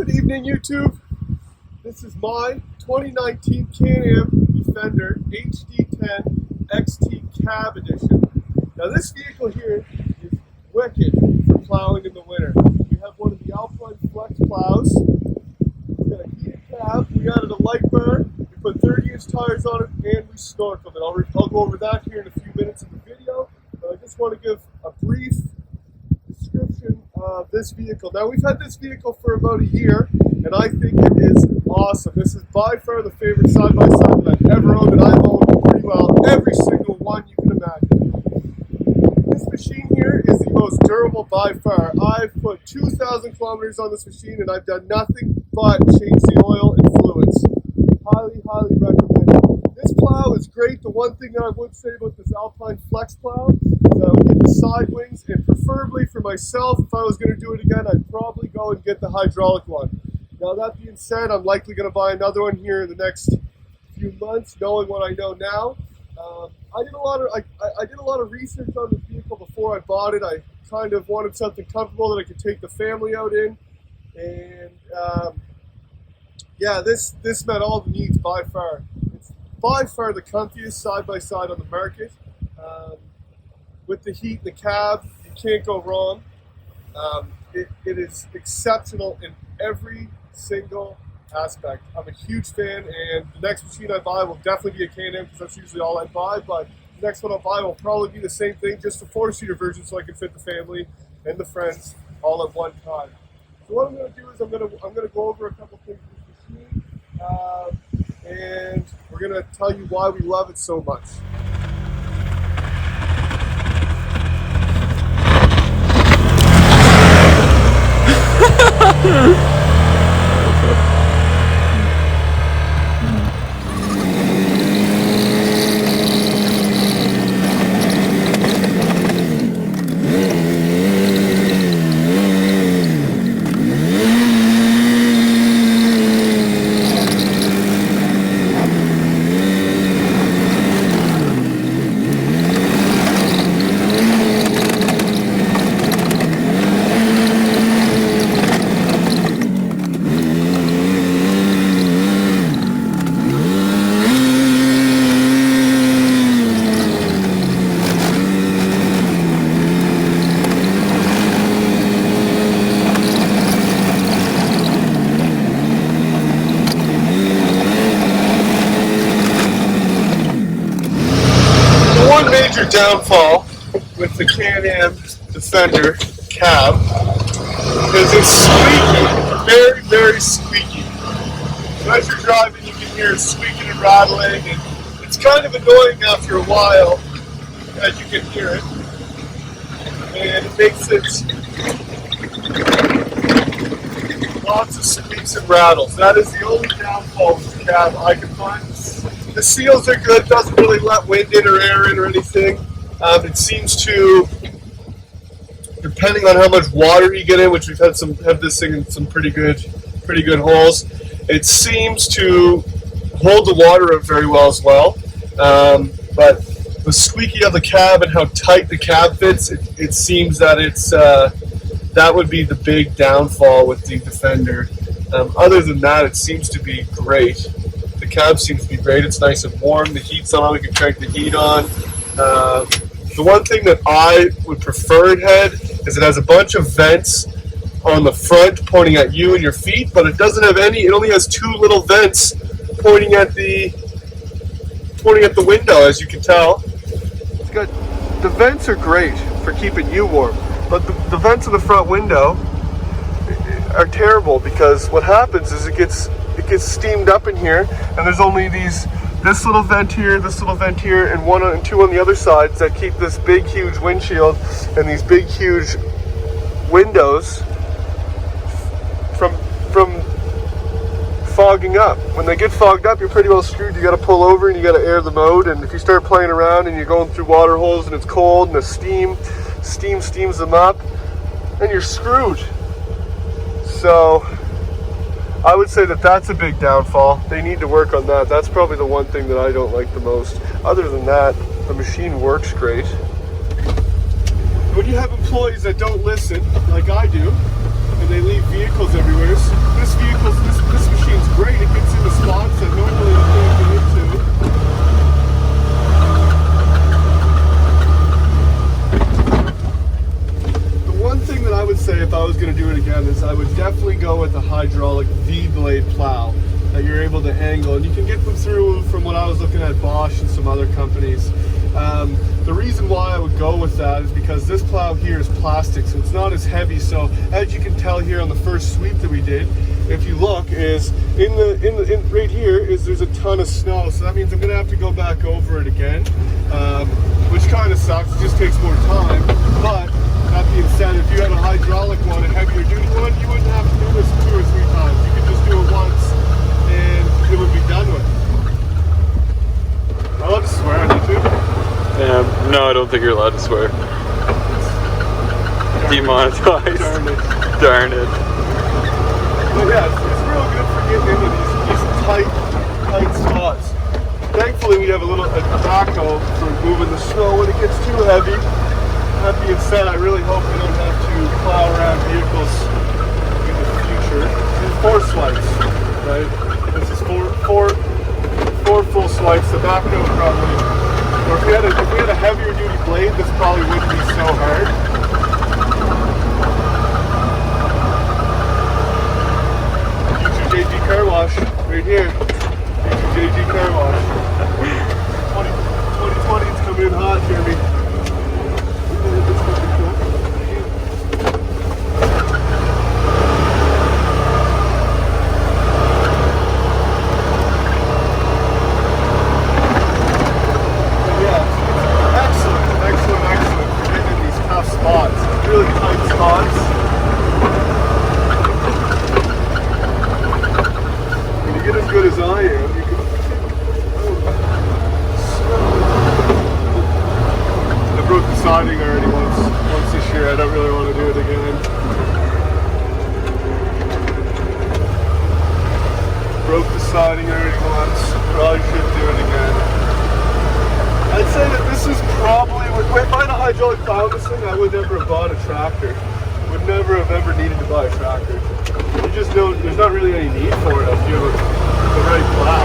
Good evening, YouTube. This is my 2019 Canam Defender HD10 XT Cab Edition. Now this vehicle here is wicked for plowing in the winter. We have one of the Alpine Flex plows. We've got a heated cab. We added a light bar. We put 30-inch tires on it, and we snorkeled it. I'll go over that here in a few minutes of the video. But I just want to give a brief description of this vehicle. Now we've had this vehicle for about a year, and I think it is awesome. This is by far the favorite side-by-side that I've ever owned, and I've owned pretty well every single one you can imagine. This machine here is the most durable by far. I've put 2,000 kilometers on this machine, and I've done nothing but change the oil and fluids. Highly, highly recommend it. This plow is great. The one thing that I would say about this Alpine Flex plow is that I would get the side wings, and preferably for myself, if I was going to do it again, I'd probably go and get the hydraulic one. Now that being said, I'm likely going to buy another one here in the next few months, knowing what I know now. I did a lot of research on this vehicle before I bought it. I kind of wanted something comfortable that I could take the family out in, and yeah, this met all the needs by far. It's by far the comfiest side-by-side on the market. With the heat in the cab, you can't go wrong. It is exceptional in every single aspect. I'm a huge fan, and the next machine I buy will definitely be a Canam because that's usually all I buy, but the next one I'll buy will probably be the same thing, just a 4-seater version so I can fit the family and the friends all at one time. So what I'm going to do is I'm going to go over a couple things with this machine, and we're going to tell you why we love it so much. One major downfall with the Canam Defender cab is it's squeaky, very, very squeaky. So as you're driving, you can hear it squeaking and rattling, and it's kind of annoying after a while as you can hear it, and it makes it lots of squeaks and rattles. That is the only downfall with the cab I can find. The seals are good, doesn't really let wind in or air in or anything. It seems to, depending on how much water you get in, which we've had this thing in some pretty good holes, it seems to hold the water up very well as well. But the squeaky of the cab and how tight the cab fits, it seems that that would be the big downfall with the Defender. Other than that, it seems to be great. The cab seems to be great. It's nice and warm. The heat's on. We can crank the heat on. The one thing that I would prefer it had is it has a bunch of vents on the front pointing at you and your feet, but it doesn't have any. It only has 2 little vents pointing at the window, as you can tell. It's got, the vents are great for keeping you warm, but the vents in the front window are terrible because what happens is it gets steamed up in here, and there's only this little vent here, and 1 and 2 on the other sides that keep this big huge windshield and these big huge windows from fogging up. When they get fogged up, you're pretty well screwed. You got to pull over and you got to air the mode, and if you start playing around and you're going through water holes and it's cold and the steam steams them up, then you're screwed. So I would say that that's a big downfall. They need to work on that. That's probably the one thing that I don't like the most. Other than that, the machine works great. When you have employees that don't listen, like I do, and they leave vehicles everywhere, this vehicles, this machine's great. It gets into spots that normally you can't get into. The one thing that I would say if I was going to do it again is I would definitely go with the hydraulic V-blade plow that you're able to angle, and you can get them through from what I was looking at Bosch and some other companies. The reason why I would go with that is because this plow here is plastic, so it's not as heavy. So as you can tell here on the first sweep that we did, if you look, is right here is there's a ton of snow. So that means I'm gonna have to go back over it again, which kind of sucks. It just takes more time. But that being said, if you had a hydraulic one, a heavier duty one, you wouldn't have to do this 2 or 3 times. You could just do it once and it would be done with. I love to swear on YouTube. No, I don't think you're allowed to swear. Demonetized. Darn it. But yeah, it's real good for getting into these tight spots. Thankfully, we have a backhoe for moving the snow when it gets too heavy. That being said, I really hope we don't have to plow around vehicles in the future. This is 4 swipes, right? This is four full swipes. The backhoe probably. Or if we had a heavier duty blade, this probably wouldn't be so hard. YouTube JG Car Wash, right here. YouTube JG Car Wash. 2020 is coming in hot, Jeremy. Really tight spots. When you get as good as I am, you can. I broke the siding already once this year. I don't really want to do it again. Broke the siding already once. Probably should do it again. I'd say that this is probably, if I had a hydraulic plow this thing, I would never have bought a tractor. Would never have ever needed to buy a tractor. You just don't, there's not really any need for it if you have the right plow.